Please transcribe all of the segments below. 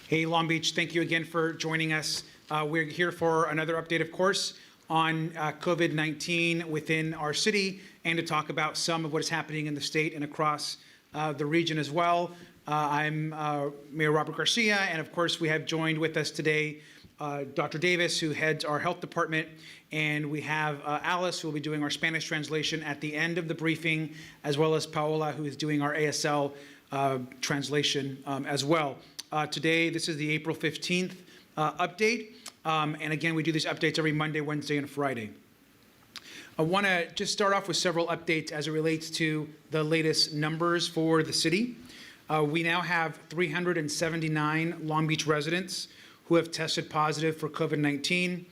Hey, Long Beach, thank you again for joining us. We're here for another update, of course, on COVID-19 within our city and to talk about some of what is happening in the state and across the region as well. I'm Mayor Robert Garcia, and of course, we have joined with us today Dr. Davis, who heads our health department, and we have Alice, who will be doing our Spanish translation at the end of the briefing, as well as Paola, who is doing our ASL translation as well. Today, this is the April 15th update, and again, we do these updates every Monday, Wednesday, and Friday. I want to just start off with several updates as it relates to the latest numbers for the city. We now have 379 Long Beach residents who have tested positive for COVID-19.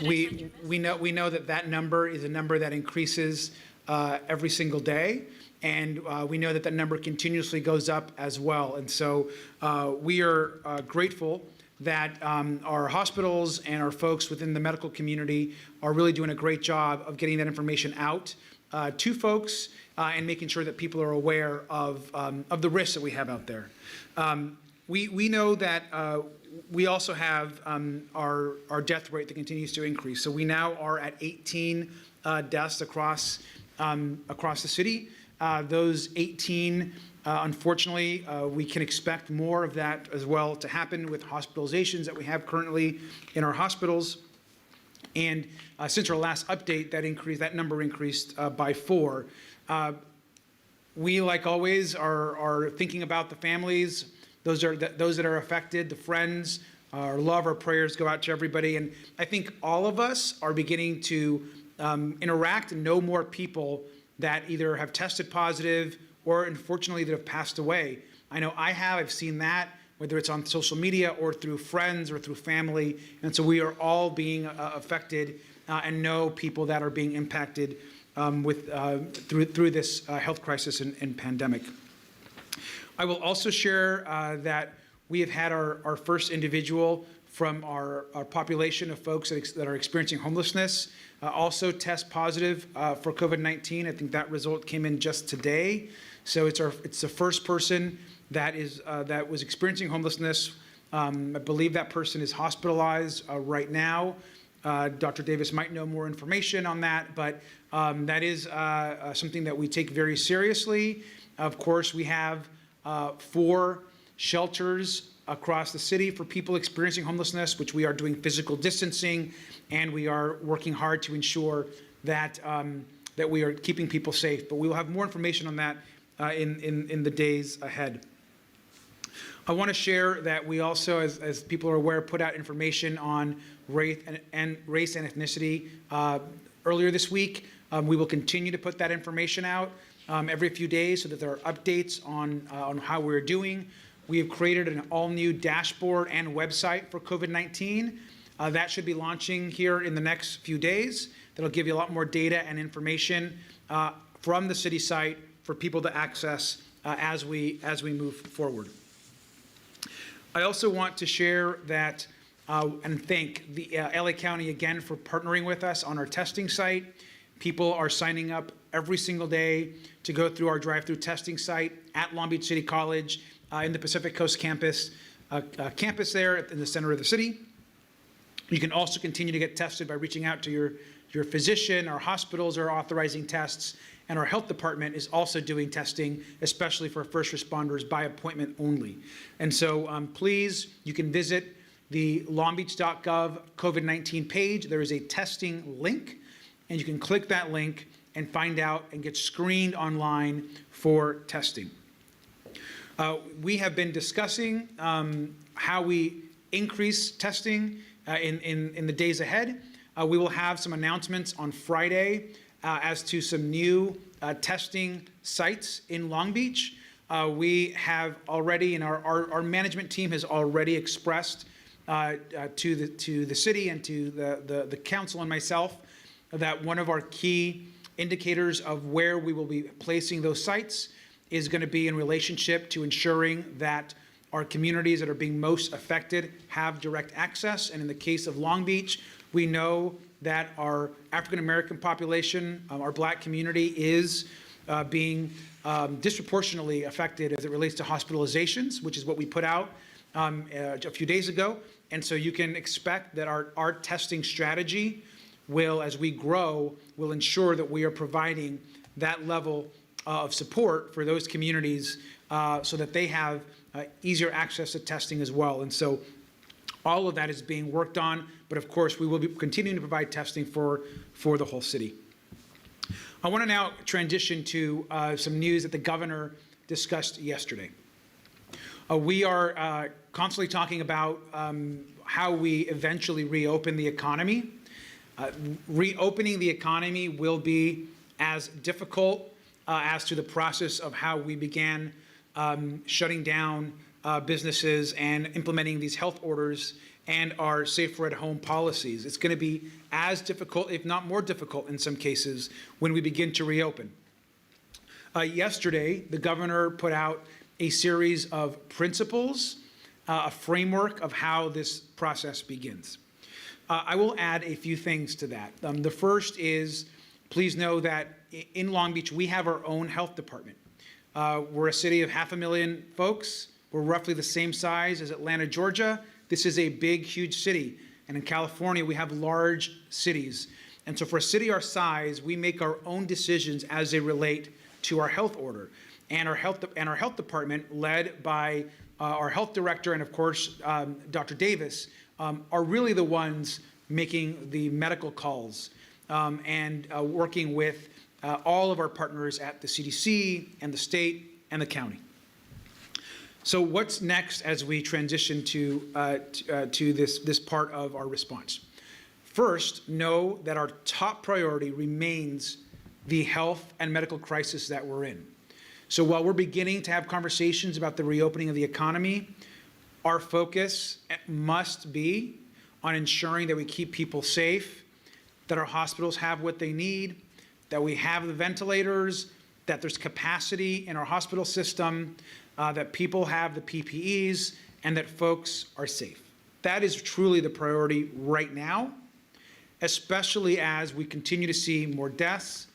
We know that number is a number that increases every single day. And we know that number continuously goes up as well. And so we are grateful that our hospitals and our folks within the medical community are really doing a great job of getting that information out to folks and making sure that people are aware of the risks that we have out there. We know that we also have our death rate that continues to increase. So we now are at 18 deaths across the city. Those 18, unfortunately, we can expect more of that as well to happen with hospitalizations that we have currently in our hospitals. And since our last update, that number increased by 4. We, like always, are thinking about the families, those that are affected, the friends. Our love, our prayers go out to everybody. And I think all of us are beginning to interact and know more people that either have tested positive or unfortunately that have passed away. I know I've seen that, whether it's on social media or through friends or through family. And so we are all being affected and know people that are being impacted through this health crisis and pandemic. I will also share that we have had our first individual from our population of folks that are experiencing homelessness also test positive for COVID-19. I think that result came in just today. So it's the first person that was experiencing homelessness. I believe that person is hospitalized right now. Dr. Davis might know more information on that, but that is something that we take very seriously. Of course, we have 4 shelters across the city for people experiencing homelessness, which we are doing physical distancing, and we are working hard to ensure that that we are keeping people safe. But we will have more information on that in the days ahead. I want to share that we also, as people are aware, put out information on race and ethnicity earlier this week. We will continue to put that information out every few days so that there are updates on how we're doing. We have created an all-new dashboard and website for COVID-19. That should be launching here in the next few days. That'll give you a lot more data and information from the city site for people to access as we move forward. I also want to share that and thank the LA County again for partnering with us on our testing site. People are signing up every single day to go through our drive-through testing site at Long Beach City College in the Pacific Coast campus there in the center of the city. You can also continue to get tested by reaching out to your physician. Our hospitals are authorizing tests, and our health department is also doing testing, especially for first responders by appointment only. And so please, you can visit the longbeach.gov COVID-19 page. There is a testing link, and you can click that link and find out and get screened online for testing. We have been discussing how we increase testing in the days ahead. We will have some announcements on Friday as to some new testing sites in Long Beach. We have already, and our management team has already expressed to the city and to the council and myself that one of our key indicators of where we will be placing those sites is going to be in relationship to ensuring that our communities that are being most affected have direct access. And in the case of Long Beach, we know that our African American population, our Black community, is being disproportionately affected as it relates to hospitalizations, which is what we put out a few days ago. And so you can expect that our testing strategy will, as we grow, will ensure that we are providing that level of support for those communities so that they have easier access to testing as well. And so all of that is being worked on, but of course we will be continuing to provide testing for the whole city. I want to now transition to some news that the governor discussed yesterday. We are constantly talking about how we eventually reopen the economy. Reopening the economy will be as difficult as to the process of how we began shutting down businesses and implementing these health orders and our safer at home policies. It's going to be as difficult, if not more difficult in some cases, when we begin to reopen. Yesterday, the governor put out a series of principles, a framework of how this process begins. I will add a few things to that. The first is, please know that in Long Beach, we have our own health department. We're a city of 500,000 folks. We're roughly the same size as Atlanta, Georgia. This is a big, huge city. And in California, we have large cities. And so for a city our size, we make our own decisions as they relate to our health order. And our health department, led by our health director and, of course, Dr. Davis, are really the ones making the medical calls and working with all of our partners at the CDC and the state and the county. So what's next as we transition to this part of our response? First, know that our top priority remains the health and medical crisis that we're in. So while we're beginning to have conversations about the reopening of the economy, our focus must be on ensuring that we keep people safe, that our hospitals have what they need, that we have the ventilators, that there's capacity in our hospital system, that people have the PPEs, and that folks are safe. That is truly the priority right now, especially as we continue to see more deaths,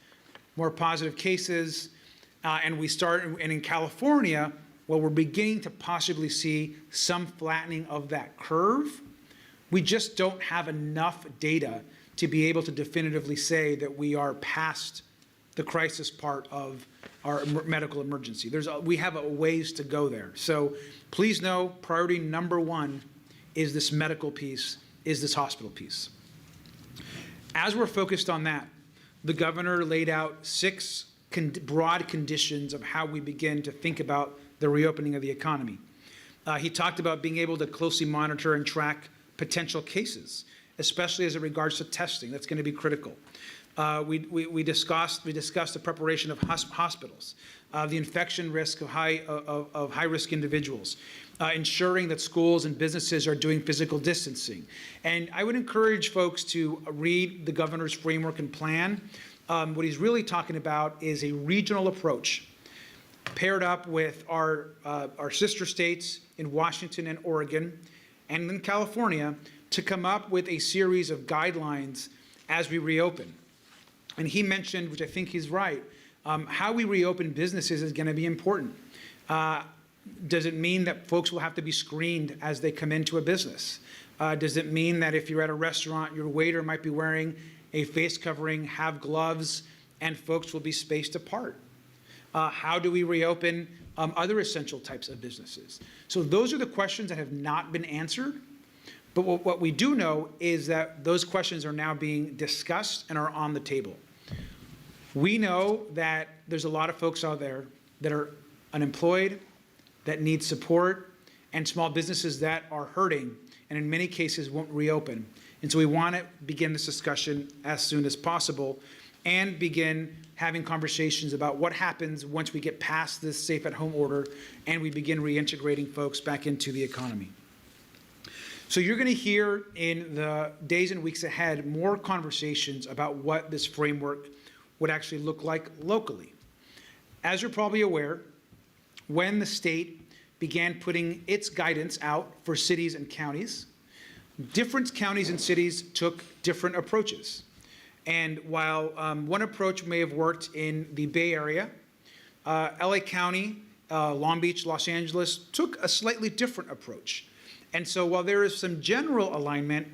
more positive cases, and in California, well, we're beginning to possibly see some flattening of that curve. We just don't have enough data to be able to definitively say that we are past the crisis part of our medical emergency. We have a ways to go there. So please know, priority number one is this medical piece, is this hospital piece. As we're focused on that, the governor laid out 6 broad conditions of how we begin to think about the reopening of the economy. He talked about being able to closely monitor and track potential cases, especially as it regards to testing. That's going to be critical. We discussed the preparation of hospitals, the infection risk of high-risk individuals, ensuring that schools and businesses are doing physical distancing. And I would encourage folks to read the governor's framework and plan. What he's really talking about is a regional approach paired up with our sister states in Washington and Oregon and in California to come up with a series of guidelines as we reopen. And he mentioned, which I think he's right, how we reopen businesses is going to be important. Does it mean that folks will have to be screened as they come into a business? Does it mean that if you're at a restaurant, your waiter might be wearing a face covering, have gloves, and folks will be spaced apart? How do we reopen other essential types of businesses? So those are the questions that have not been answered. But what we do know is that those questions are now being discussed and are on the table. We know that there's a lot of folks out there that are unemployed, that need support, and small businesses that are hurting and in many cases won't reopen. And so we want to begin this discussion as soon as possible and begin having conversations about what happens once we get past this safe at home order and we begin reintegrating folks back into the economy. So you're going to hear in the days and weeks ahead more conversations about what this framework would actually look like locally. As you're probably aware, when the state began putting its guidance out for cities and counties, different counties and cities took different approaches. And while one approach may have worked in the Bay Area, LA County, Long Beach, Los Angeles took a slightly different approach. And so while there is some general alignment,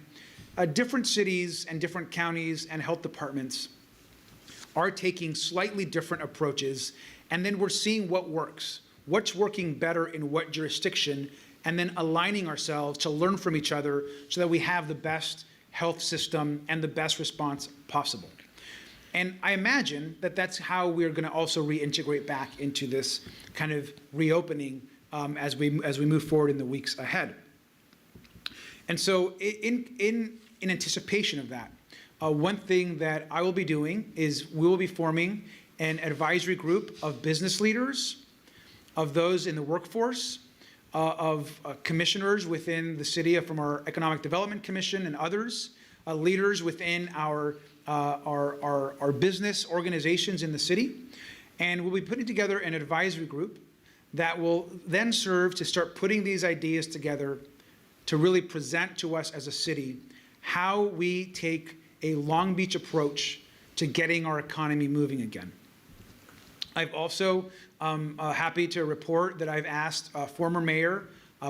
different cities and different counties and health departments are taking slightly different approaches, and then we're seeing what works, what's working better in what jurisdiction, and then aligning ourselves to learn from each other so that we have the best health system and the best response possible. And I imagine that that's how we're going to also reintegrate back into this kind of reopening as we move forward in the weeks ahead. And so in anticipation of that, one thing that I will be doing is we will be forming an advisory group of business leaders, of those in the workforce, of commissioners within the city from our Economic Development Commission and others, leaders within our business organizations in the city. And we'll be putting together an advisory group that will then serve to start putting these ideas together to really present to us as a city how we take a Long Beach approach to getting our economy moving again. I've also happy to report that I've asked former Mayor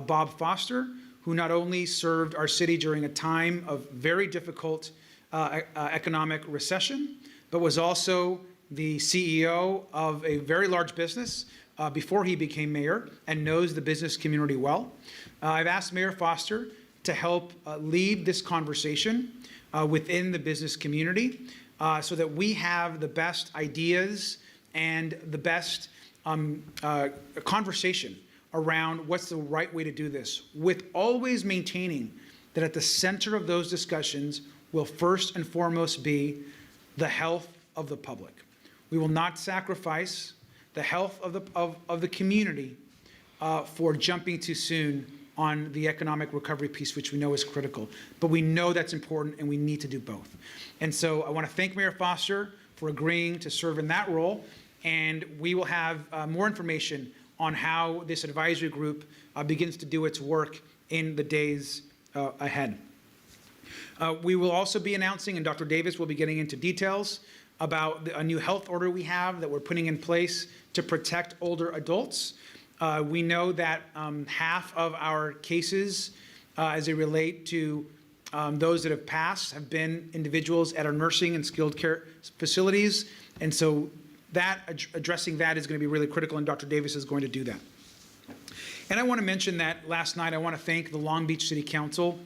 Bob Foster, who not only served our city during a time of very difficult economic recession, but was also the CEO of a very large business before he became mayor and knows the business community well. I've asked Mayor Foster to help lead this conversation within the business community so that we have the best ideas and the best conversation around what's the right way to do this, with always maintaining that at the center of those discussions will first and foremost be the health of the public. We will not sacrifice the health of the community for jumping too soon on the economic recovery piece, which we know is critical. But we know that's important, and we need to do both. And so I want to thank Mayor Foster for agreeing to serve in that role, and we will have more information on how this advisory group begins to do its work in the days ahead. We will also be announcing, and Dr. Davis will be getting into details about a new health order we have that we're putting in place to protect older adults. We know that half of our cases as they relate to those that have passed have been individuals at our nursing and skilled care facilities. And so addressing that is going to be really critical, and Dr. Davis is going to do that. And I want to mention that last night I want to thank the Long Beach City Council,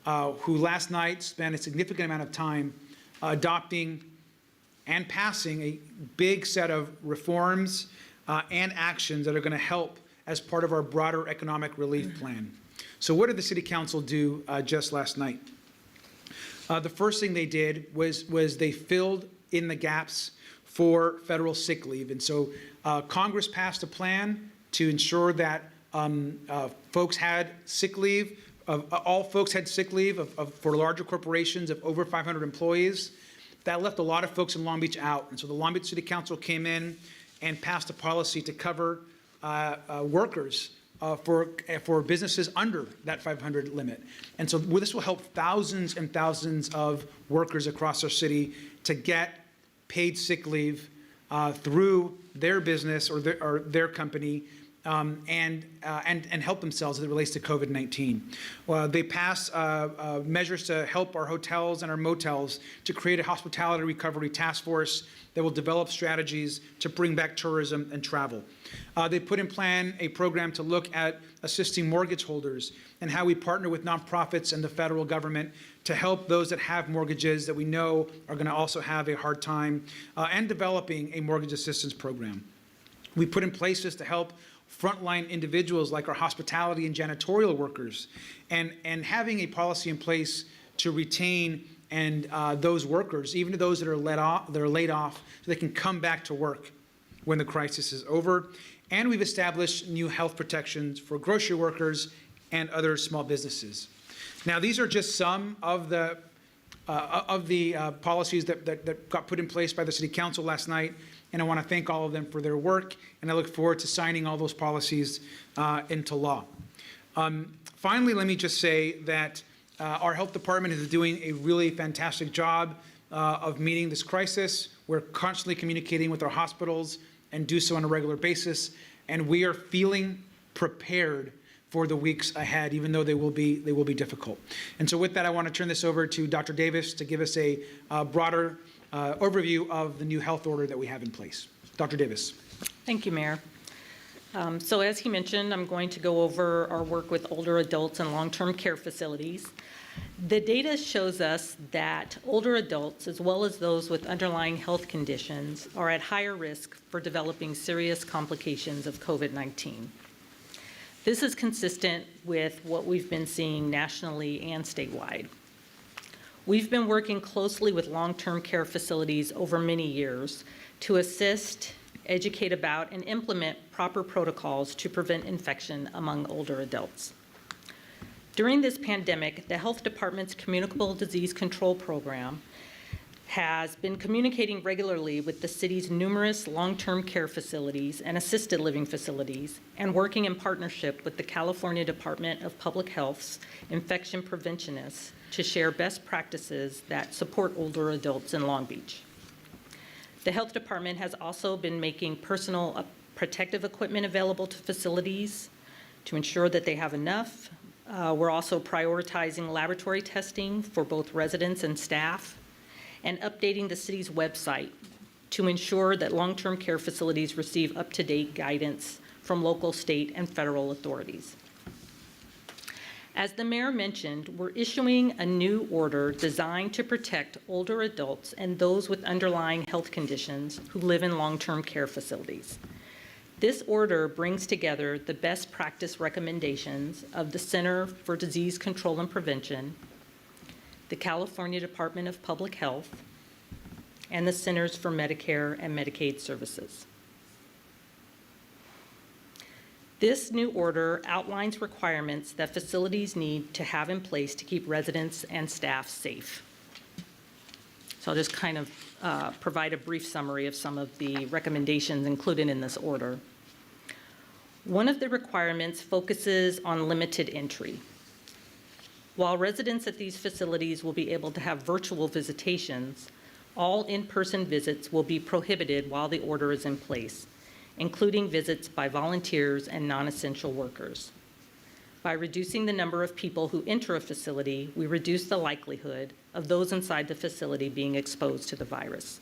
who last night spent a significant amount of time adopting and passing a big set of reforms and actions that are going to help as part of our broader economic relief plan. So what did the City Council do just last night? The first thing they did was they filled in the gaps for federal sick leave. And so Congress passed a plan to ensure that folks had sick leave, all folks had sick leave for larger corporations of over 500 employees. That left a lot of folks in Long Beach out. And so the Long Beach City Council came in and passed a policy to cover workers for businesses under that 500 limit. And so this will help thousands and thousands of workers across our city to get paid sick leave through their business or their company and help themselves as it relates to COVID-19. They passed measures to help our hotels and our motels to create a hospitality recovery task force that will develop strategies to bring back tourism and travel. They put in plan a program to look at assisting mortgage holders and how we partner with nonprofits and the federal government to help those that have mortgages that we know are going to also have a hard time, and developing a mortgage assistance program. We put in places to help frontline individuals like our hospitality and janitorial workers, and having a policy in place to retain and those workers, even those that are laid off, so they can come back to work when the crisis is over. And we've established new health protections for grocery workers and other small businesses. Now, these are just some of the policies that got put in place by the City Council last night, and I want to thank all of them for their work, and I look forward to signing all those policies into law. Finally, let me just say that our health department is doing a really fantastic job of meeting this crisis. We're constantly communicating with our hospitals and do so on a regular basis, and we are feeling prepared for the weeks ahead, even though they will be difficult. And so with that, I want to turn this over to Dr. Davis to give us a broader overview of the new health order that we have in place. Dr. Davis. Thank you, Mayor. So as he mentioned, I'm going to go over our work with older adults in long-term care facilities. The data shows us that older adults, as well as those with underlying health conditions, are at higher risk for developing serious complications of COVID-19. This is consistent with what we've been seeing nationally and statewide. We've been working closely with long-term care facilities over many years to assist, educate about, and implement proper protocols to prevent infection among older adults. During this pandemic, the Health Department's Communicable Disease Control Program has been communicating regularly with the city's numerous long-term care facilities and assisted living facilities, and working in partnership with the California Department of Public Health's infection preventionists to share best practices that support older adults in Long Beach. The Health Department has also been making personal protective equipment available to facilities to ensure that they have enough. We're also prioritizing laboratory testing for both residents and staff, and updating the city's website to ensure that long-term care facilities receive up-to-date guidance from local, state, and federal authorities. As the mayor mentioned, we're issuing a new order designed to protect older adults and those with underlying health conditions who live in long-term care facilities. This order brings together the best practice recommendations of the Center for Disease Control and Prevention, the California Department of Public Health, and the Centers for Medicare and Medicaid Services. This new order outlines requirements that facilities need to have in place to keep residents and staff safe. So I'll just kind of provide a brief summary of some of the recommendations included in this order. One of the requirements focuses on limited entry. While residents at these facilities will be able to have virtual visitations, all in-person visits will be prohibited while the order is in place, including visits by volunteers and non-essential workers. By reducing the number of people who enter a facility, we reduce the likelihood of those inside the facility being exposed to the virus.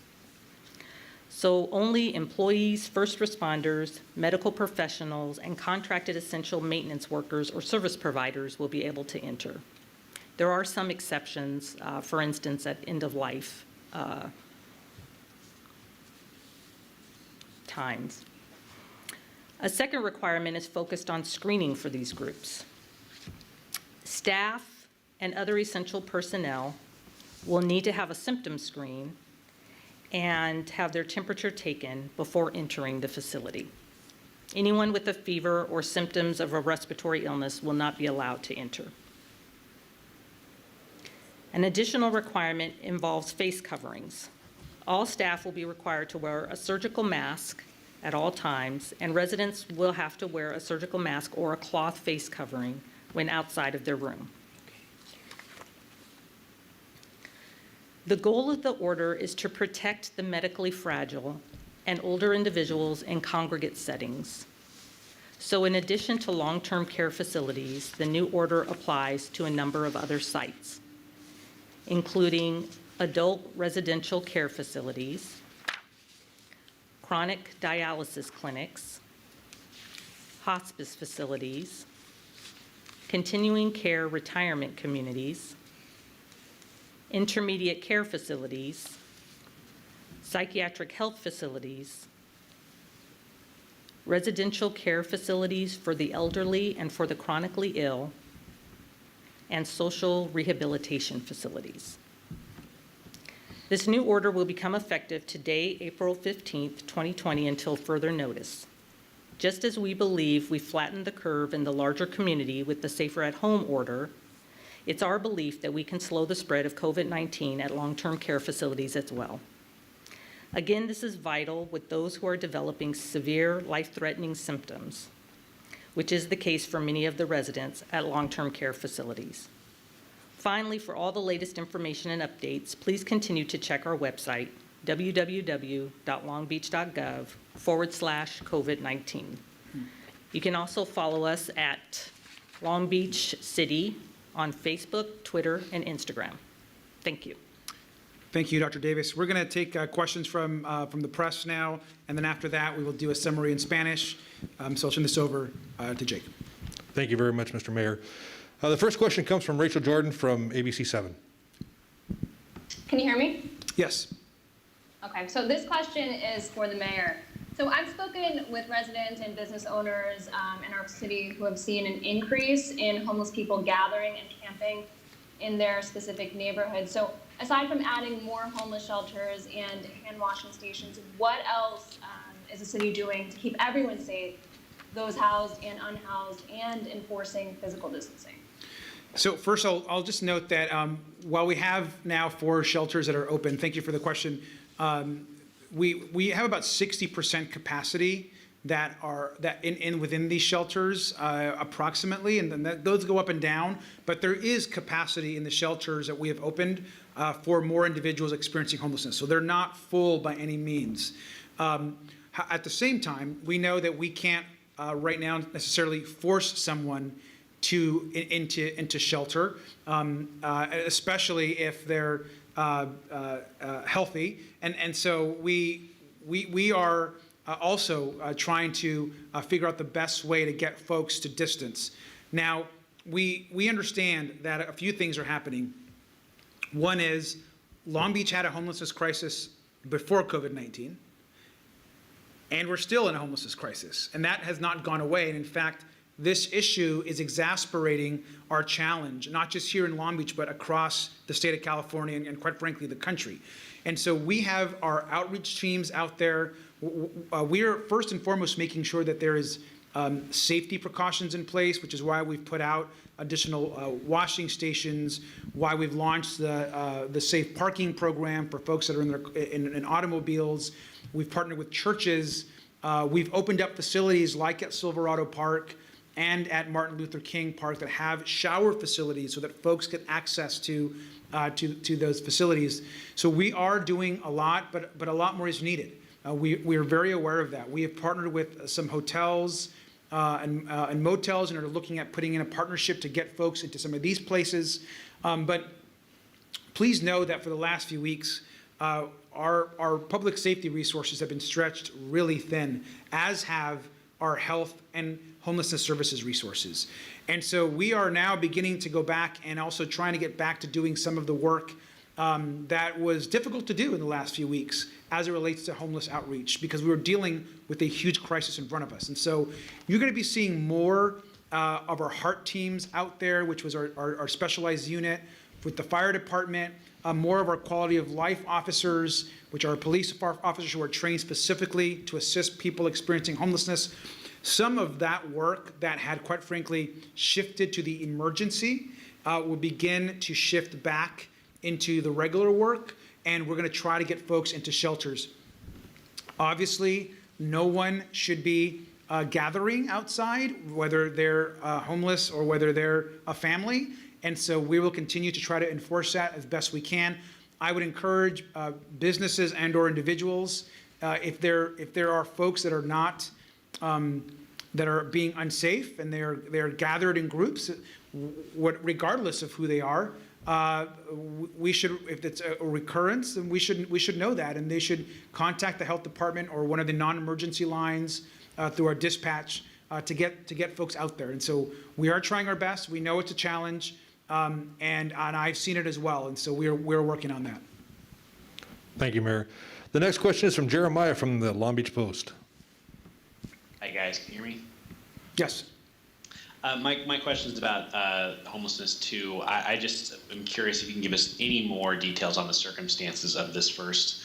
So only employees, first responders, medical professionals, and contracted essential maintenance workers or service providers will be able to enter. There are some exceptions, for instance, at end-of-life times. A second requirement is focused on screening for these groups. Staff and other essential personnel will need to have a symptom screen and have their temperature taken before entering the facility. Anyone with a fever or symptoms of a respiratory illness will not be allowed to enter. An additional requirement involves face coverings. All staff will be required to wear a surgical mask at all times, and residents will have to wear a surgical mask or a cloth face covering when outside of their room. The goal of the order is to protect the medically fragile and older individuals in congregate settings. So in addition to long-term care facilities, the new order applies to a number of other sites, including adult residential care facilities, chronic dialysis clinics, hospice facilities, continuing care retirement communities, intermediate care facilities, psychiatric health facilities, residential care facilities for the elderly and for the chronically ill, and social rehabilitation facilities. This new order will become effective today, April 15th, 2020, until further notice. Just as we believe we flattened the curve in the larger community with the Safer at Home order, it's our belief that we can slow the spread of COVID-19 at long-term care facilities as well. Again, this is vital with those who are developing severe life-threatening symptoms, which is the case for many of the residents at long-term care facilities. Finally, for all the latest information and updates, please continue to check our website, www.longbeach.gov/COVID-19. You can also follow us at Long Beach City on Facebook, Twitter, and Instagram. Thank you. Thank you, Dr. Davis. We're going to take questions from the press now, and then after that, we will do a summary in Spanish. So I'll turn this over to Jake. Thank you very much, Mr. Mayor. The first question comes from Rachel Jordan from ABC 7. Can you hear me? Yes. Okay, so this question is for the mayor. So I've spoken with residents and business owners in our city who have seen an increase in homeless people gathering and camping in their specific neighborhoods. So aside from adding more homeless shelters and hand washing stations, what else is the city doing to keep everyone safe, those housed and unhoused, and enforcing physical distancing? So first, I'll just note that while we have now 4 shelters that are open, thank you for the question, we have about 60% capacity that are within these shelters approximately, and then those go up and down, but there is capacity in the shelters that we have opened for more individuals experiencing homelessness. So they're not full by any means. At the same time, we know that we can't right now necessarily force someone into shelter, especially if they're healthy, and so we are also trying to figure out the best way to get folks to distance. Now, we understand that a few things are happening. One is Long Beach had a homelessness crisis before COVID-19, and we're still in a homelessness crisis, and that has not gone away. And in fact, this issue is exasperating our challenge, not just here in Long Beach, but across the state of California and quite frankly, the country. And so we have our outreach teams out there. We are first and foremost making sure that there is safety precautions in place, which is why we've put out additional washing stations, why we've launched the safe parking program for folks that are in automobiles. We've partnered with churches. We've opened up facilities like at Silverado Park and at Martin Luther King Park that have shower facilities so that folks get access to those facilities. So we are doing a lot, but a lot more is needed. We are very aware of that. We have partnered with some hotels and motels and are looking at putting in a partnership to get folks into some of these places. But please know that for the last few weeks, our public safety resources have been stretched really thin, as have our health and homelessness services resources. And so we are now beginning to go back and also trying to get back to doing some of the work that was difficult to do in the last few weeks as it relates to homeless outreach, because we were dealing with a huge crisis in front of us. And so you're going to be seeing more of our HEART teams out there, which was our specialized unit, with the fire department, more of our quality of life officers, which are police officers who are trained specifically to assist people experiencing homelessness. Some of that work that had, quite frankly, shifted to the emergency will begin to shift back into the regular work, and we're going to try to get folks into shelters. Obviously, no one should be gathering outside, whether they're homeless or whether they're a family, and so we will continue to try to enforce that as best we can. I would encourage businesses and or individuals, if there are folks that are not that are being unsafe and they're gathered in groups, regardless of who they are, we should, if it's a recurrence, then we should know that, and they should contact the health department or one of the non-emergency lines through our dispatch to get folks out there. And so we are trying our best. We know it's a challenge, and I've seen it as well. And so we're working on that. Thank you, Mayor. The next question is from Jeremiah from the Long Beach Post. Hi guys, can you hear me? Yes. My question is about homelessness too. I just am curious if you can give us any more details on the circumstances of this first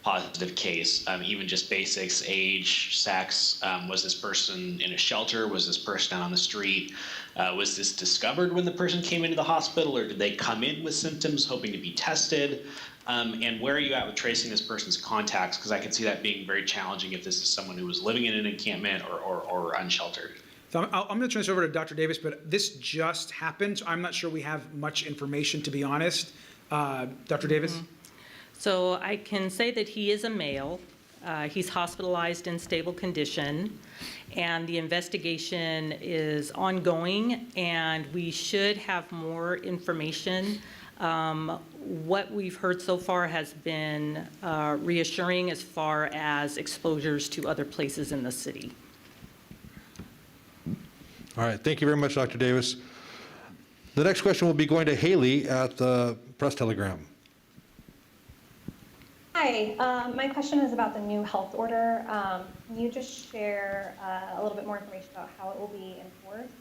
positive case, even just basics, age, sex. Was this person in a shelter? Was this person out on the street? Was this discovered when the person came into the hospital, or did they come in with symptoms hoping to be tested? And where are you at with tracing this person's contacts? Because I can see that being very challenging if this is someone who was living in an encampment or unsheltered. So I'm going to turn this over to Dr. Davis, but this just happened. So I'm not sure we have much information, to be honest. Dr. Davis? So I can say that he is a male. He's hospitalized in stable condition, and the investigation is ongoing, and we should have more information. What we've heard so far has been reassuring as far as exposures to other places in the city. All right, thank you very much, Dr. Davis. The next question will be going to Haley at the Press Telegram. Hi, my question is about the new health order. Can you just share a little bit more information about how it will be enforced?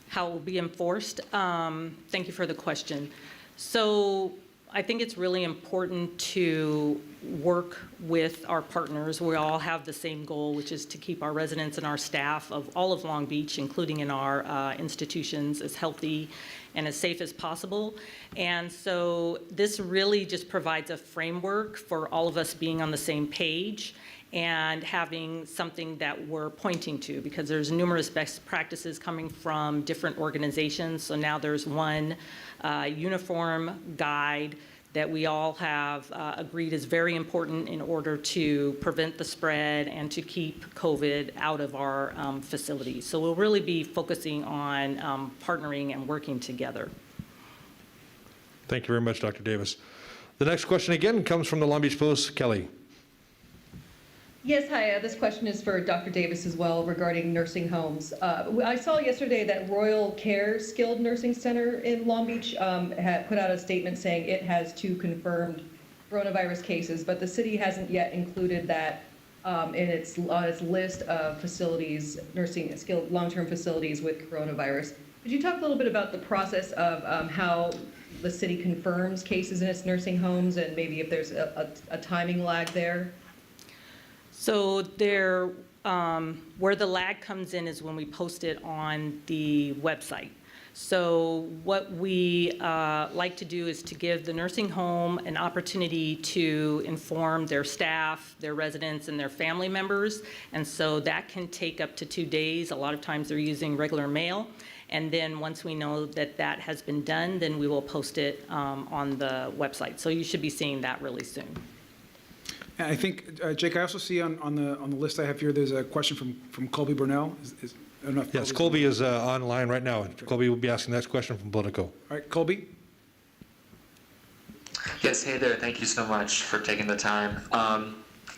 How it will be enforced? Thank you for the question. So I think it's really important to work with our partners. We all have the same goal, which is to keep our residents and our staff of all of Long Beach, including in our institutions, as healthy and as safe as possible. And so this really just provides a framework for all of us being on the same page and having something that we're pointing to, because there's numerous best practices coming from different organizations. So now there's one uniform guide that we all have agreed is very important in order to prevent the spread and to keep COVID out of our facilities. So we'll really be focusing on partnering and working together. Thank you very much, Dr. Davis. The next question again comes from the Long Beach Post. Kelly. Yes, hi. This question is for Dr. Davis as well regarding nursing homes. I saw yesterday that Royal Care Skilled Nursing Center in Long Beach had put out a statement saying it has 2 confirmed coronavirus cases, but the city hasn't yet included that in its list of facilities, nursing skilled long-term facilities with coronavirus. Could you talk a little bit about the process of how the city confirms cases in its nursing homes, and maybe if there's a timing lag there? So there, where the lag comes in is when we post it on the website. So what we like to do is to give the nursing home an opportunity to inform their staff, their residents, and their family members. And so that can take up to 2 days. A lot of times they're using regular mail. And then once we know that that has been done, then we will post it on the website. So you should be seeing that really soon. And I think, Jake, I also see on the list I have here, there's a question from Colby Burnell. I don't know if Yes, Colby is online right now. Colby will be asking the next question from Politico. All right, Colby. Yes, hey there. Thank you so much for taking the time.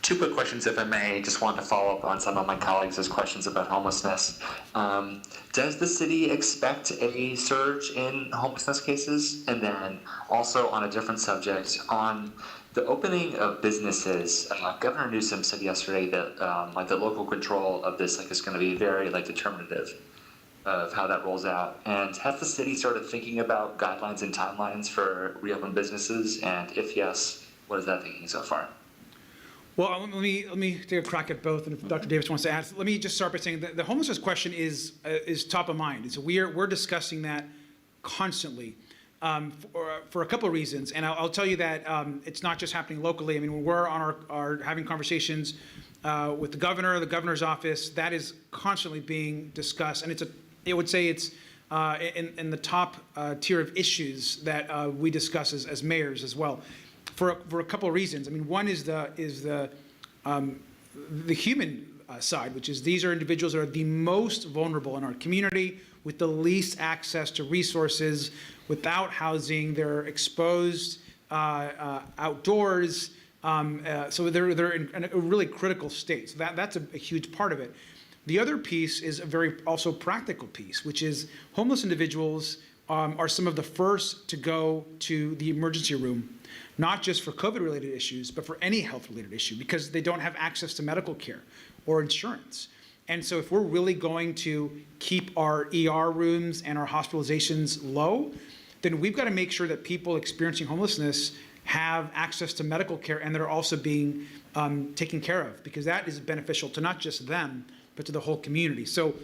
2 quick questions, if I may. Just wanted to follow up on some of my colleagues' questions about homelessness. Does the city expect a surge in homelessness cases? And then also on a different subject, on the opening of businesses, Governor Newsom said yesterday that the local control of this is going to be very determinative of how that rolls out. And has the city started thinking about guidelines and timelines for reopened businesses? And if yes, what is that thinking so far? Well, let me take a crack at both, and if Dr. Davis wants to add, let me just start by saying that the homelessness question is top of mind. So we're discussing that constantly. For a couple of reasons, and I'll tell you that it's not just happening locally. I mean, when we're on our having conversations with the governor's office, that is constantly being discussed, and I would say it's in the top tier of issues that we discuss as mayors as well, for a couple of reasons. I mean, one is the human side, which is these are individuals that are the most vulnerable in our community, with the least access to resources, without housing. They're exposed outdoors, so they're in a really critical state. So that's a huge part of it. The other piece is a very also practical piece, which is homeless individuals are some of the first to go to the emergency room, not just for COVID-related issues, but for any health-related issue, because they don't have access to medical care or insurance. And so if we're really going to keep our ER rooms and our hospitalizations low, then we've got to make sure that people experiencing homelessness have access to medical care and that are also being taken care of, because that is beneficial to not just them, but to the whole community. So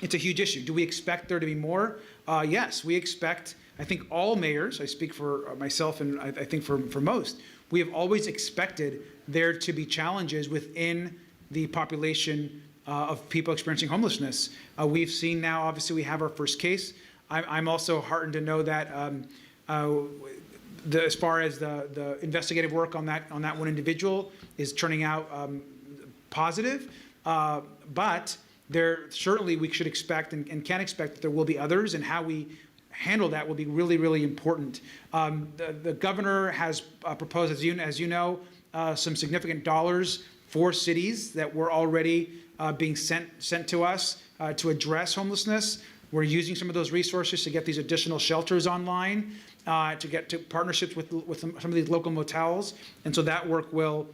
it's a huge issue. Do we expect there to be more? Yes, we expect, I think all mayors, I speak for myself and I think for most, we have always expected there to be challenges within the population of people experiencing homelessness. We've seen now, obviously we have our first case. I'm also heartened to know that as far as the investigative work on that one individual is turning out positive, but certainly we should expect and can expect that there will be others, and how we handle that will be really, really important. The governor has proposed, as you know, some significant dollars for cities that were already being sent to us to address homelessness. We're using some of those resources to get these additional shelters online, to get to partnerships with some of these local motels, and so that work will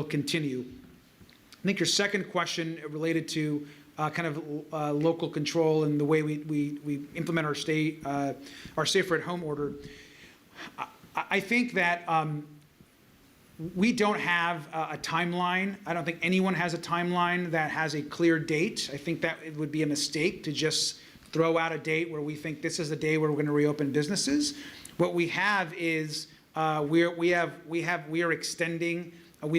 continue. I think your second question related to kind of local control and the way we implement our safer at home order. I think that we don't have a timeline. I don't think anyone has a timeline that has a clear date. I think that it would be a mistake to just throw out a date where we think this is the day where we're going to reopen businesses. What we have is we've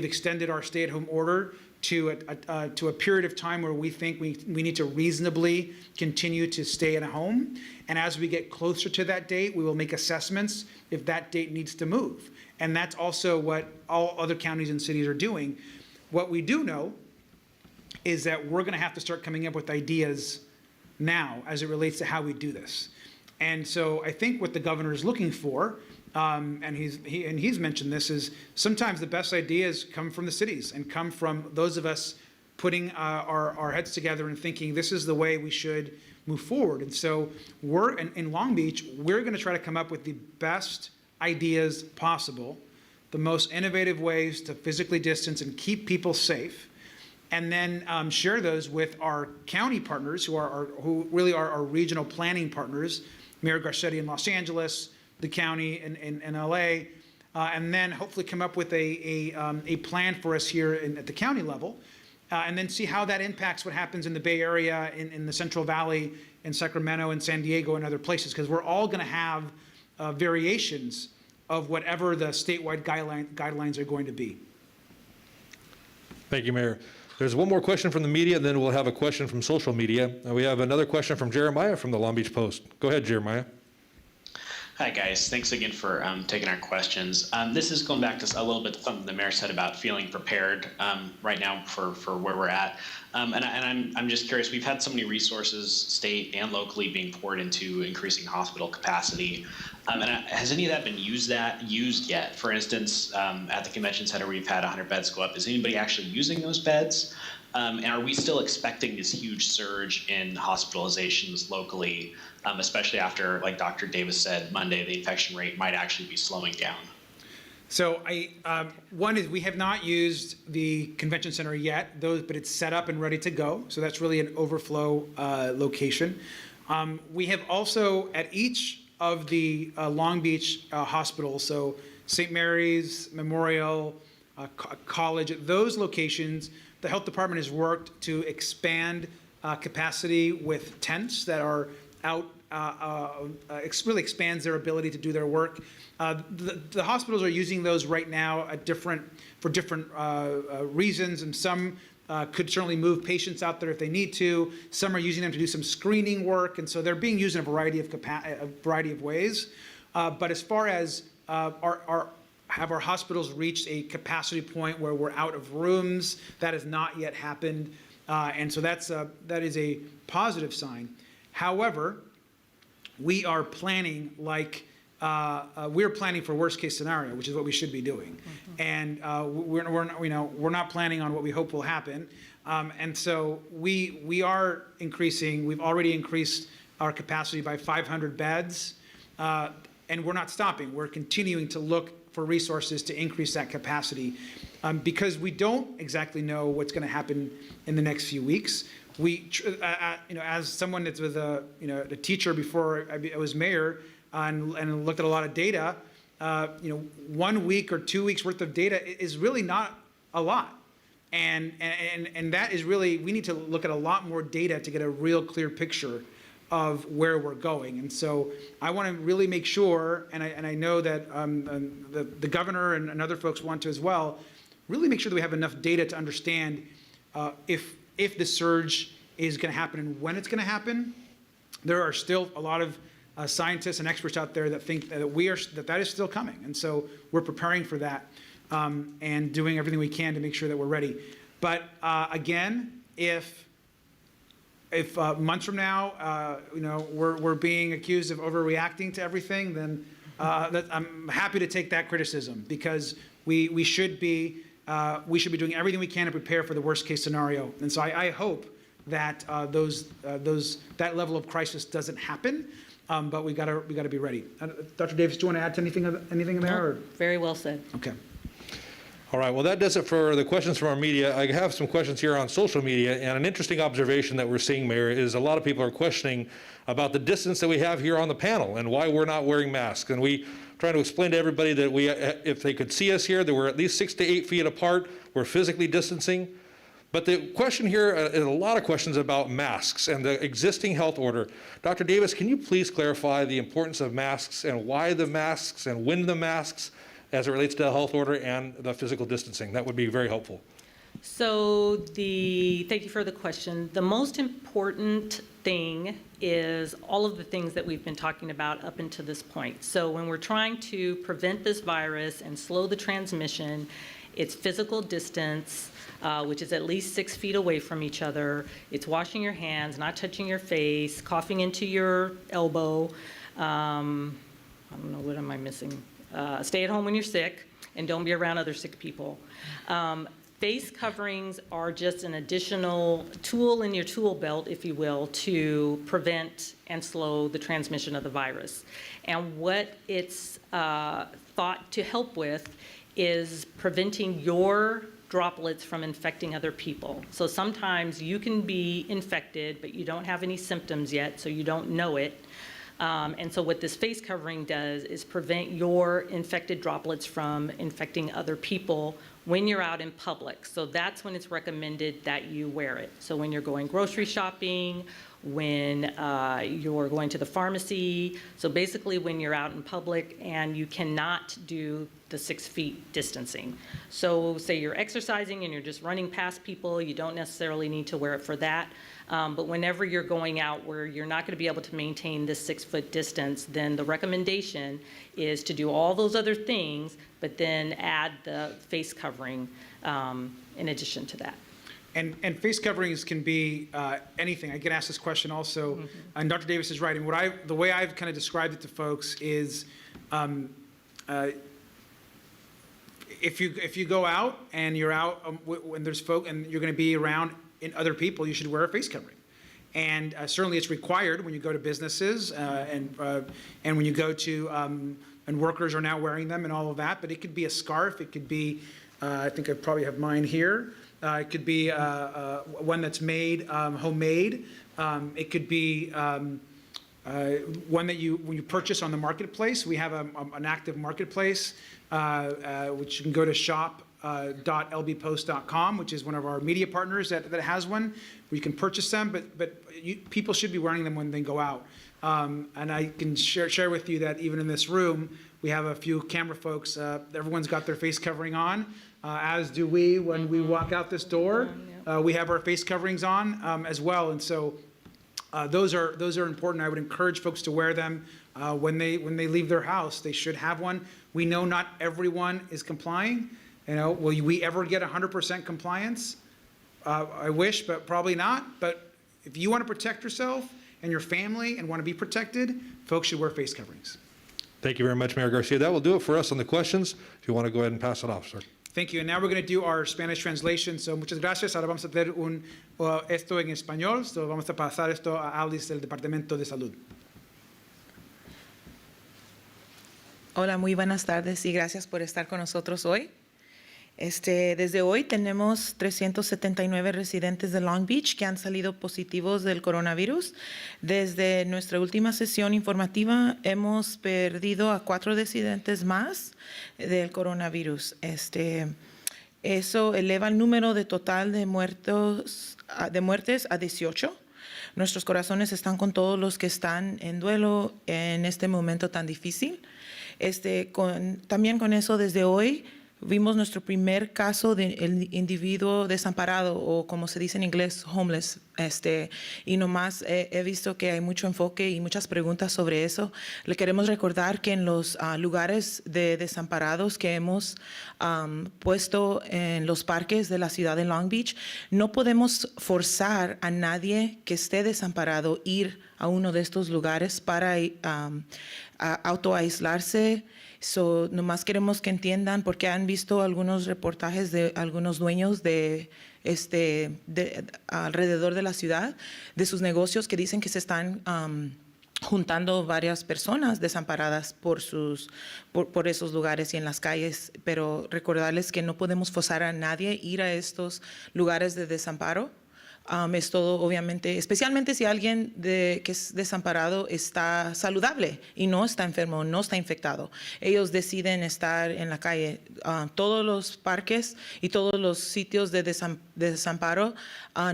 extended our stay-at-home order to a period of time where we think we need to reasonably continue to stay at home. And as we get closer to that date, we will make assessments if that date needs to move. And that's also what all other counties and cities are doing. What we do know is that we're going to have to start coming up with ideas now as it relates to how we do this. And so I think what the governor is looking for, and he's mentioned this, is sometimes the best ideas come from the cities and come from those of us putting our heads together and thinking this is the way we should move forward. And so we're in Long Beach, we're going to try to come up with the best ideas possible, the most innovative ways to physically distance and keep people safe, and then share those with our county partners who really are our regional planning partners, Mayor Garcia in Los Angeles, the county in LA, and then hopefully come up with a plan for us here at the county level, and then see how that impacts what happens in the Bay Area, in the Central Valley, in Sacramento, and San Diego, and other places, because we're all going to have variations of whatever the statewide guidelines are going to be. Thank you, Mayor. There's one more question from the media, and then we'll have a question from social media. We have another question from Jeremiah from the Long Beach Post. Go ahead, Jeremiah. Hi, guys. Thanks again for taking our questions. This is going back to a little bit something the mayor said about feeling prepared right now for where we're at. And I'm just curious, we've had so many resources, state and locally, being poured into increasing hospital capacity. And has any of that been used yet? For instance, at the convention center, we've had 100 beds go up. Is anybody actually using those beds? And are we still expecting this huge surge in hospitalizations locally, especially after, like Dr. Davis said, Monday, the infection rate might actually be slowing down? So one is we have not used the convention center yet, but it's set up and ready to go. So that's really an overflow location. We have also, at each of the Long Beach hospitals, so St. Mary's, Memorial, College, at those locations, the health department has worked to expand capacity with tents that are out, really expands their ability to do their work. The hospitals are using those right now for different reasons, and some could certainly move patients out there if they need to. Some are using them to do some screening work, and so they're being used in a variety of ways. But as far as have our hospitals reached a capacity point where we're out of rooms? That has not yet happened, and so that is a positive sign. However, we are planning we're planning for worst case scenario, which is what we should be doing, and we're not planning on what we hope will happen, and so we are increasing. We've already increased our capacity by 500 beds, and we're not stopping. We're continuing to look for resources to increase that capacity, because we don't exactly know what's going to happen in the next few weeks. As someone that was a teacher before I was mayor and looked at a lot of data, 1 week or 2 weeks worth of data is really not a lot, and that is really, we need to look at a lot more data to get a real clear picture of where we're going. And so I want to really make sure, and I know that the governor and other folks want to as well, really make sure that we have enough data to understand if the surge is going to happen and when it's going to happen. There are still a lot of scientists and experts out there that think that that is still coming. And so we're preparing for that and doing everything we can to make sure that we're ready. But again, if months from now, we're being accused of overreacting to everything, then I'm happy to take that criticism, because we should be doing everything we can to prepare for the worst case scenario. And so I hope that that level of crisis doesn't happen, but we got to be ready. Dr. Davis, do you want to add to anything there? Or? Very well said. Okay. All right, well, that does it for the questions from our media. I have some questions here on social media, and an interesting observation that we're seeing, Mayor, is a lot of people are questioning about the distance that we have here on the panel and why we're not wearing masks. And we trying to explain to everybody that if they could see us here, that we're at least 6 to 8 feet apart, we're physically distancing. But the question here is a lot of questions about masks and the existing health order. Dr. Davis, can you please clarify the importance of masks and why the masks and when the masks as it relates to the health order and the physical distancing? That would be very helpful. So thank you for the question. The most important thing is all of the things that we've been talking about up until this point. So when we're trying to prevent this virus and slow the transmission, it's physical distance, which is at least 6 feet away from each other. It's washing your hands, not touching your face, coughing into your elbow. I don't know, what am I missing? Stay at home when you're sick, and don't be around other sick people. Face coverings are just an additional tool in your tool belt, if you will, to prevent and slow the transmission of the virus. And what it's thought to help with is preventing your droplets from infecting other people. So sometimes you can be infected, but you don't have any symptoms yet, so you don't know it. And so what this face covering does is prevent your infected droplets from infecting other people when you're out in public. So that's when it's recommended that you wear it. So when you're going grocery shopping, when you're going to the pharmacy, so basically when you're out in public and you cannot do the 6 feet distancing. So say you're exercising and you're just running past people, you don't necessarily need to wear it for that. But whenever you're going out where you're not going to be able to maintain this 6 foot distance, then the recommendation is to do all those other things, but then add the face covering in addition to that. And face coverings can be anything. I get asked this question also, and Dr. Davis is right. And the way I've kind of described it to folks is, if you go out and you're out when there's folk and you're going to be around in other people, you should wear a face covering. And certainly it's required when you go to businesses and when you go to and workers are now wearing them and all of that. But it could be a scarf. It could be I think I probably have mine here. It could be one that's made homemade. It could be one that when you purchase on the marketplace. We have an active marketplace, which you can go to shop.lbpost.com, which is one of our media partners that has one, where you can purchase them. But people should be wearing them when they go out. And I can share with you that even in this room, we have a few camera folks. Everyone's got their face covering on, as do we when we walk out this door. We have our face coverings on as well. And so those are important. I would encourage folks to wear them when they leave their house. They should have one. We know not everyone is complying. Will we ever get 100% compliance? I wish, but probably not. But if you want to protect yourself and your family and want to be protected, folks should wear face coverings. Thank you very much, Mayor Garcia. That will do it for us on the questions. If you want to go ahead and pass it off, sir. Thank you. And now we're going to do our Spanish translation. So muchas gracias. Ahora vamos a tener esto en español. So vamos a pasar esto a Alice del Departamento de Salud. Hola, muy buenas tardes y gracias por estar con nosotros hoy. Desde hoy tenemos 379 residentes de Long Beach que han salido positivos del coronavirus. Desde nuestra última sesión informativa hemos perdido a 4 residentes más del coronavirus. Eso eleva el número de total de muertes a 18. Nuestros corazones están con todos los que están en duelo en este momento tan difícil. También con eso, desde hoy vimos nuestro primer caso de el individuo desamparado, o como se dice en inglés, homeless Y nomás he visto que hay mucho enfoque y muchas preguntas sobre eso. Le queremos recordar que en los lugares de desamparados que hemos puesto en los parques de la ciudad de Long Beach, no podemos forzar a nadie que esté desamparado ir a uno de estos lugares para autoaislarse. Nomás queremos que entiendan, porque han visto algunos reportajes de algunos dueños de alrededor de la ciudad, de sus negocios, que dicen que se están juntando varias personas desamparadas por esos lugares y en las calles, pero recordarles que no podemos forzar a nadie a ir a estos lugares de desamparo. Es todo, obviamente, especialmente si alguien que es desamparado está saludable y no está enfermo, no está infectado. Ellos deciden estar en la calle. Todos los parques y todos los sitios de desamparo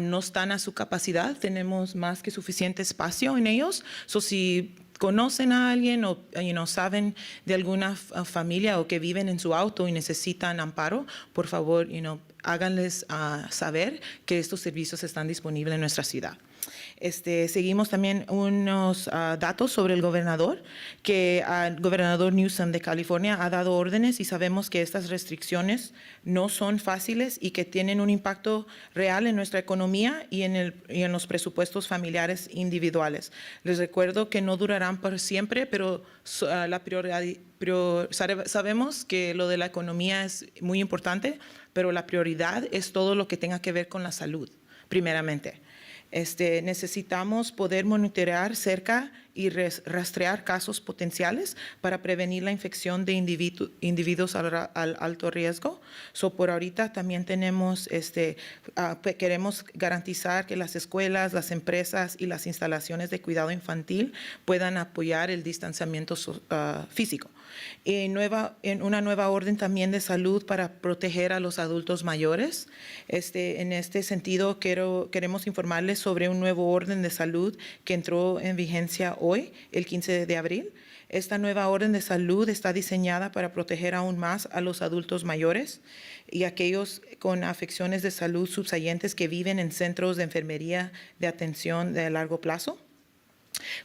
no están a su capacidad. Tenemos más que suficiente espacio en ellos. Si conocen a alguien o saben de alguna familia o que viven en su auto y necesitan amparo, por favor, háganles saber que estos servicios están disponibles en nuestra ciudad. Seguimos también unos datos sobre el gobernador, que el gobernador Newsom de California ha dado órdenes y sabemos que estas restricciones no son fáciles y que tienen un impacto real en nuestra economía y en los presupuestos familiares individuales. Les recuerdo que no durarán por siempre, pero sabemos que lo de la economía es muy importante, pero la prioridad es todo lo que tenga que ver con la salud, primeramente. Necesitamos poder monitorear cerca y rastrear casos potenciales para prevenir la infección de individuos al alto riesgo. Por ahorita también tenemos, queremos garantizar que las escuelas, las empresas y las instalaciones de cuidado infantil puedan apoyar el distanciamiento físico. En una nueva orden también de salud para proteger a los adultos mayores. En este sentido, queremos informarles sobre un nuevo orden de salud que entró en vigencia hoy, el 15 de abril. Esta nueva orden de salud está diseñada para proteger aún más a los adultos mayores y aquellos con afecciones de salud subsiguientes que viven en centros de enfermería de atención de largo plazo.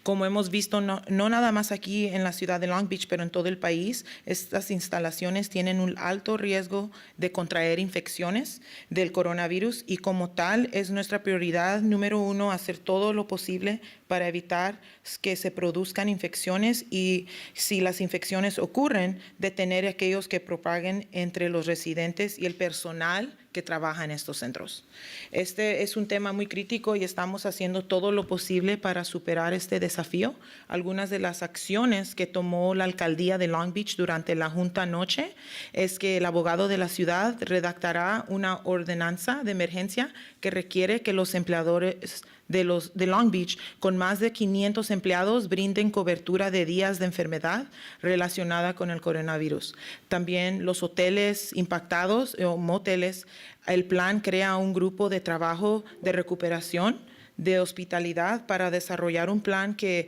Como hemos visto, no nada más aquí en la ciudad de Long Beach, pero en todo el país, estas instalaciones tienen un alto riesgo de contraer infecciones del coronavirus y como tal es nuestra prioridad número 1 hacer todo lo posible para evitar que se produzcan infecciones y si las infecciones ocurren, detener a aquellos que propaguen entre los residentes y el personal que trabaja en estos centros. Este es un tema muy crítico y estamos haciendo todo lo posible para superar este desafío. Algunas de las acciones que tomó la alcaldía de Long Beach durante la junta anoche es que el abogado de la ciudad redactará una ordenanza de emergencia que requiere que los empleadores de Long Beach con más de 500 empleados brinden cobertura de días de enfermedad relacionada con el coronavirus. También los hoteles impactados o moteles, el plan crea un grupo de trabajo de recuperación de hospitalidad para desarrollar un plan que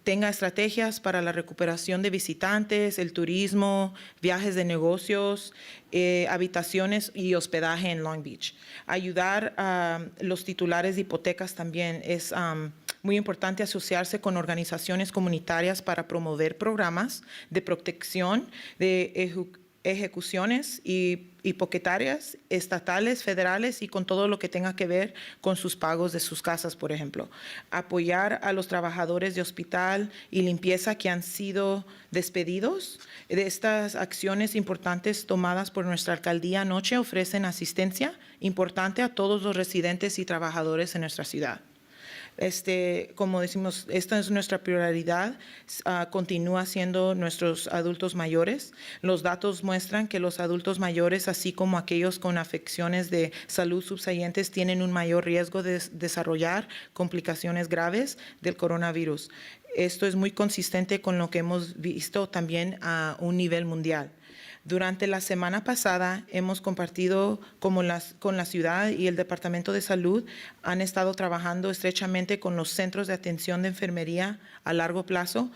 tenga estrategias para la recuperación de visitantes, el turismo, viajes de negocios, habitaciones y hospedaje en Long Beach. Ayudar a los titulares de hipotecas también es muy importante asociarse con organizaciones comunitarias para promover programas de protección de ejecuciones hipotecarias estatales, federales y con todo lo que tenga que ver con sus pagos de sus casas, por ejemplo. Apoyar a los trabajadores de hospital y limpieza que han sido despedidos. De estas acciones importantes tomadas por nuestra alcaldía anoche ofrecen asistencia importante a todos los residentes y trabajadores en nuestra ciudad. Como decimos, esta es nuestra prioridad, continúa siendo nuestros adultos mayores. Los datos muestran que los adultos mayores, así como aquellos con afecciones de salud subsiguientes, tienen un mayor riesgo de desarrollar complicaciones graves del coronavirus. Esto es muy consistente con lo que hemos visto también a un nivel mundial. Durante la semana pasada hemos compartido con la ciudad y el Departamento de Salud han estado trabajando estrechamente con los centros de atención de enfermería a largo plazo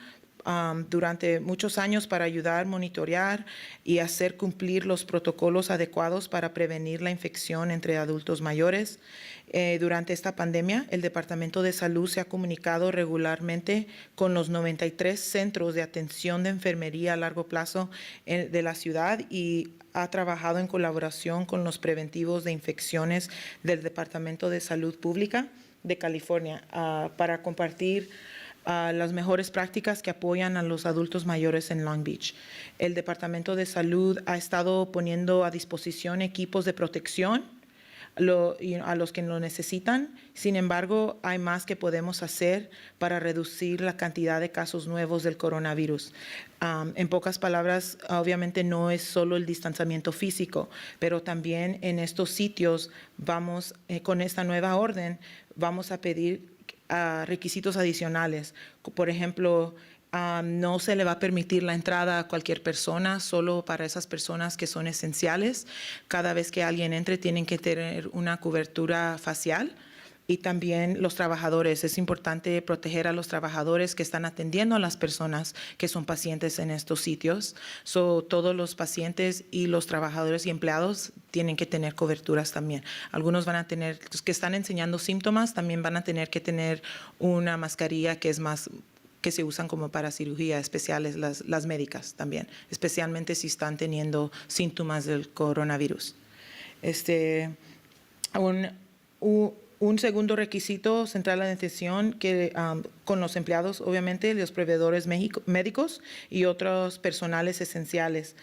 durante muchos años para ayudar, monitorear y hacer cumplir los protocolos adecuados para prevenir la infección entre adultos mayores. Durante esta pandemia, el Departamento de Salud se ha comunicado regularmente con los 93 centros de atención de enfermería a largo plazo de la ciudad y ha trabajado en colaboración con los preventivos de infecciones del Departamento de Salud Pública de California para compartir las mejores prácticas que apoyan a los adultos mayores en Long Beach. El Departamento de Salud ha estado poniendo a disposición equipos de protección a los que lo necesitan. Sin embargo, hay más que podemos hacer para reducir la cantidad de casos nuevos del coronavirus. En pocas palabras, obviamente no es solo el distanciamiento físico, pero también en estos sitios vamos, con esta nueva orden, vamos a pedir requisitos adicionales. Por ejemplo, no se le va a permitir la entrada a cualquier persona, solo para esas personas que son esenciales. Cada vez que alguien entre tienen que tener una cobertura facial. Y también los trabajadores. Es importante proteger a los trabajadores que están atendiendo a las personas que son pacientes en estos sitios. Todos los pacientes y los trabajadores y empleados tienen que tener coberturas también. Algunos van a tener, los que están enseñando síntomas, también van a tener que tener una mascarilla que es más que se usan como para cirugía especiales, las médicas también, especialmente si están teniendo síntomas del coronavirus. Un segundo requisito central de atención que con los empleados, obviamente, los proveedores médicos y otros personales esenciales.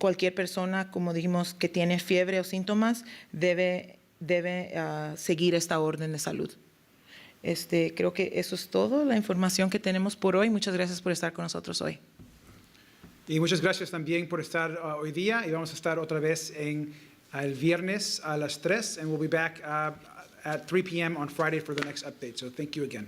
Cualquier persona, como dijimos, que tiene fiebre o síntomas debe seguir esta orden de salud. Creo que eso es todo la información que tenemos por hoy. Muchas gracias por estar con nosotros hoy. Y muchas gracias también por estar hoy día y vamos a estar otra vez el viernes a las 3 and we'll be back at 3 p.m. on Friday for the next update. So thank you again.